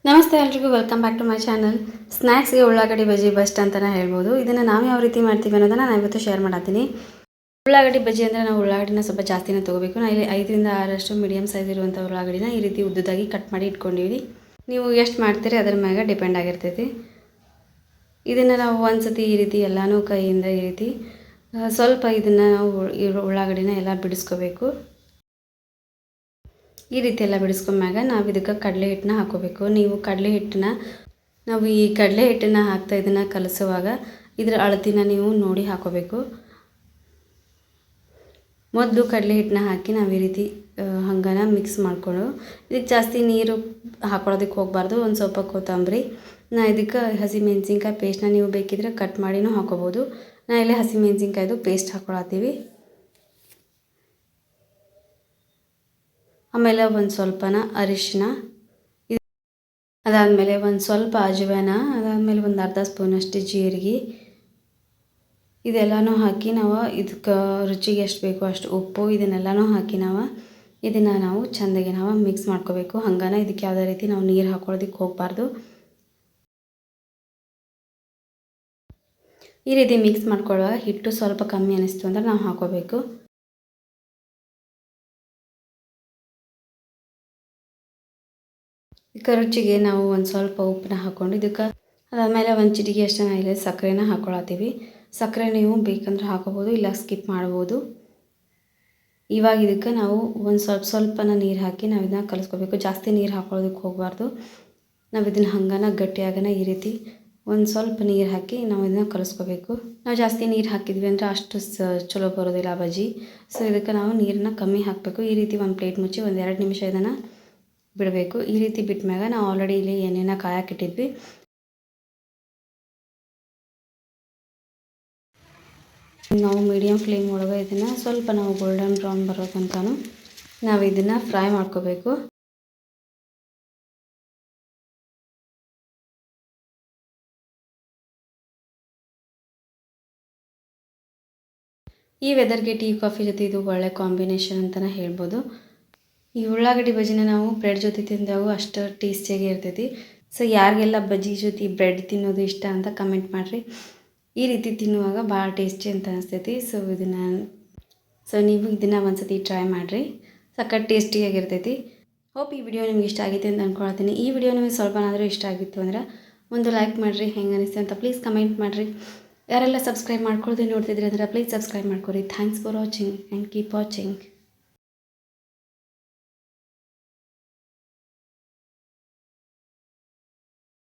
ನಮಸ್ತೆ ಎಲ್ರಿಗೂ, welcome back to my channel. ಸ್ನ್ಯಾಕ್ಸ್ಗೆ ಉಳ್ಳಾಗಡ್ಡಿ ಬಜ್ಜಿ ಬೆಸ್ಟ್ ಅಂತಲೇ ಹೇಳ್ಬೋದು. ಇದನ್ನು ನಾವು ಯಾವ ರೀತಿ ಮಾಡ್ತೀವಿ ಅನ್ನೋದನ್ನು ನಾನು ಇವತ್ತು ಶೇರ್ ಮಾಡತ್ತೀನಿ. ಉಳ್ಳಾಗಡ್ಡಿ ಬಜ್ಜಿ ಅಂದರೆ ನಾವು ಉಳ್ಳಾಗಡ್ಡಿನ ಸ್ವಲ್ಪ ಜಾಸ್ತಿನೇ ತೊಗೋಬೇಕು. ನಾನು ಇಲ್ಲಿ 5ರಿಂದ 6 ಮೀಡಿಯಮ್ ಸೈಜ್ ಇರುವಂಥ ಉಳ್ಳಾಗಡ್ಡಿನ ಈ ರೀತಿ ಉದ್ದುದಾಗಿ ಕಟ್ ಮಾಡಿ ಇಟ್ಕೊಂಡಿವಿ. ನೀವು ಎಷ್ಟು ಮಾಡ್ತೀರಿ ಅದರ ಮ್ಯಾಗ ಡಿಪೆಂಡ್ ಆಗಿರ್ತೈತಿ. ಇದನ್ನು ನಾವು ಒಂದು ಸತಿ ಈ ರೀತಿ ಎಲ್ಲನೂ ಕೈಯಿಂದ ಈ ರೀತಿ ಸ್ವಲ್ಪ ಇದನ್ನು ನಾವು ಉಳ್ಳಾಗಡ್ಡಿನ ಎಲ್ಲ ಬಿಡಿಸ್ಕೋಬೇಕು. ಈ ರೀತಿ ಎಲ್ಲ ಬಿಡಿಸ್ಕೊಂಡ್ಮ್ಯಾಗ ನಾವು ಇದಕ್ಕೆ ಕಡಲೆ ಹಿಟ್ಟನ್ನ ಹಾಕೋಬೇಕು. ನೀವು ಕಡಲೆ ಹಿಟ್ಟನ್ನ ಈ ಕಡಲೆ ಹಿಟ್ಟನ್ನು ಹಾಕ್ತಾ ಇದನ್ನು ಕಲಸುವಾಗ ಇದರ ಅಳತಿನ ನೀವು ನೋಡಿ ಹಾಕೋಬೇಕು. ಮೊದಲು ಕಡಲೆ ಹಿಟ್ಟನ್ನ ಹಾಕಿ ನಾವು ಈ ರೀತಿ ಹಂಗನ ಮಿಕ್ಸ್ ಮಾಡಿಕೊಂಡು ಇದಕ್ಕೆ ಜಾಸ್ತಿ ನೀರು ಹಾಕೊಳ್ಳೋದಕ್ಕೆ ಹೋಗಬಾರ್ದು. ಒಂದು ಸ್ವಲ್ಪ ಕೊತ್ತಂಬರಿ, ಇದಕ್ಕೆ ಹಸಿಮೆಣಸಿನ್ಕಾಯಿ ಪೇಸ್ಟ್ನ ನೀವು ಬೇಕಿದ್ರೆ ಕಟ್ ಮಾಡಿನೂ ಹಾಕೋಬೋದು. ಇಲ್ಲಿ ಹಸಿಮೆಣಸಿನ್ಕಾಯ್ದು ಪೇಸ್ಟ್ ಹಾಕೊಳತ್ತೀವಿ. ಆಮೇಲೆ ಒಂದು ಸ್ವಲ್ಪನ ಅರಿಶಿನ, ಅದಾದಮೇಲೆ ಒಂದು ಸ್ವಲ್ಪ ಅಜವಾನ, ಅದಾದಮೇಲೆ ಒಂದು ಅರ್ಧ ಸ್ಪೂನಷ್ಟು ಜೀರಿಗೆ, ಇದೆಲ್ಲನೂ ಹಾಕಿ ನಾವು ಇದಕ್ಕೆ ರುಚಿಗೆ ಎಷ್ಟು ಬೇಕೋ ಅಷ್ಟು ಉಪ್ಪು, ಇದನ್ನೆಲ್ಲನೂ ಹಾಕಿ ನಾವು ಚೆಂದಾಗಿ ಮಿಕ್ಸ್ ಮಾಡ್ಕೋಬೇಕು. ಹಂಗಾನ ಇದಕ್ಕೆ ಯಾವುದೇ ರೀತಿ ನಾವು ನೀರು ಹಾಕೊಳ್ಳೋದಕ್ಕೆ ಹೋಗಬಾರ್ದು. ಈ ರೀತಿ ಮಿಕ್ಸ್ ಮಾಡ್ಕೊಳ್ಳುವಾಗ ಹಿಟ್ಟು ಸ್ವಲ್ಪ ಕಮ್ಮಿ ಅನ್ನಿಸ್ತು ಅಂದರೆ ನಾವು ಹಾಕೋಬೇಕು. ಇದಕ್ಕೆ ರುಚಿಗೆ ನಾವು ಒಂದು ಸ್ವಲ್ಪ ಉಪ್ಪನ್ನ ಹಾಕ್ಕೊಂಡು ಇದಕ್ಕೆ ಅದಾದಮೇಲೆ ಒಂದು ಚಿಟಿಕೆ ಅಷ್ಟು ಇಲ್ಲಿ ಸಕ್ಕರೆನ ಹಾಕ್ಕೊಳತ್ತೀವಿ. ಸಕ್ಕರೆ ನೀವು ಬೇಕಂದ್ರೆ ಹಾಕೋಬೋದು, ಇಲ್ಲ ಸ್ಕಿಪ್ ಮಾಡ್ಬೋದು. ಇವಾಗ ಇದಕ್ಕೆ ನಾವು ಒಂದು ಸ್ವಲ್ಪನ ನೀರು ಹಾಕಿ ನಾವು ಇದನ್ನು ಕಲಿಸ್ಕೋಬೇಕು. ಜಾಸ್ತಿ ನೀರು ಹಾಕೊಳ್ಳೋದಕ್ಕೆ ಹೋಗಬಾರ್ದು. ನಾವು ಇದನ್ನು ಹಂಗನ ಗಟ್ಟಿಯಾಗನ ಈ ರೀತಿ ಒಂದು ಸ್ವಲ್ಪ ನೀರು ಹಾಕಿ ನಾವು ಇದನ್ನು ಕಲಿಸ್ಕೋಬೇಕು. ನಾವು ಜಾಸ್ತಿ ನೀರು ಹಾಕಿದ್ವಿ ಅಂದರೆ ಅಷ್ಟು ಚಲೋ ಬರೋದಿಲ್ಲ ಬಜ್ಜಿ. ಸೊ ಇದಕ್ಕೆ ನಾವು ನೀರನ್ನ ಕಮ್ಮಿ ಹಾಕಬೇಕು. ಈ ರೀತಿ ಒಂದು ಪ್ಲೇಟ್ ಮುಚ್ಚಿ ಒಂದು 2 ನಿಮಿಷ ಇದನ್ನು ಬಿಡಬೇಕು. ಈ ರೀತಿ ಬಿಟ್ಟಾಗ ನಾವು ಆಲ್ರೆಡಿ ಇಲ್ಲಿ ಎಣ್ಣೆನ ಕಾಯಕ್ಕಿಟ್ಟಿದ್ವಿ. ನಾವು ಮೀಡಿಯಮ್ ಫ್ಲೇಮ್ ಒಳಗೆ ಇದನ್ನು ಸ್ವಲ್ಪ ನಾವು ಗೋಲ್ಡನ್ ಬ್ರೌನ್ ಬರೋ ತನಕನೂ ನಾವು ಇದನ್ನು ಫ್ರೈ ಮಾಡ್ಕೋಬೇಕು. ಈ ವೆದರ್ಗೆ ಟೀ ಕಾಫಿ ಜೊತೆ ಇದು ಒಳ್ಳೆ ಕಾಂಬಿನೇಷನ್ ಅಂತಲೇ ಹೇಳ್ಬೋದು. ಈ ಉಳ್ಳಾಗಡ್ಡಿ ಬಜ್ಜಿನ ನಾವು ಬ್ರೆಡ್ ಜೊತೆ ತಿಂದಾಗ ಅಷ್ಟು ಟೇಸ್ಟಿಯಾಗಿ ಇರ್ತೈತಿ. ಸೊ ಯಾರಿಗೆಲ್ಲ ಬಜ್ಜಿ ಜೊತೆ ಬ್ರೆಡ್ ತಿನ್ನೋದು ಇಷ್ಟ ಅಂತ ಕಮೆಂಟ್ ಮಾಡಿರಿ. ಈ ರೀತಿ ತಿನ್ನುವಾಗ ಭಾಳ ಟೇಸ್ಟಿ ಅಂತ ಅನಿಸ್ತೈತಿ. ಸೊ ನೀವು ಇದನ್ನು ಒಂದು ಸತಿ ಟ್ರೈ ಮಾಡಿರಿ, ಸಖತ್ ಟೇಸ್ಟಿಯಾಗಿರ್ತೈತಿ. ಹೋಪ್ ಈ ವಿಡಿಯೋ ನಿಮ್ಗೆ ಇಷ್ಟ ಆಗಿದೆ ಅಂತ ಅಂದ್ಕೊಳ್ತೀನಿ. ಈ ವಿಡಿಯೋ ನಿಮಗೆ ಸ್ವಲ್ಪನಾದರೂ ಇಷ್ಟ ಆಗಿತ್ತು ಅಂದ್ರೆ ಒಂದು ಲೈಕ್ ಮಾಡಿರಿ. ಹೆಂಗೆ ಅನಿಸ್ತು ಅಂತ ಪ್ಲೀಸ್ ಕಮೆಂಟ್ ಮಾಡಿರಿ. ಯಾರೆಲ್ಲ ಸಬ್ಸ್ಕ್ರೈಬ್ ಮಾಡ್ಕೊಳ್ಳೋದು ನೋಡ್ತಿದ್ರಿ ಅಂದರೆ ಪ್ಲೀಸ್ ಸಬ್ಸ್ಕ್ರೈಬ್ ಮಾಡ್ಕೊರಿ. Thanks for watching and keep watching.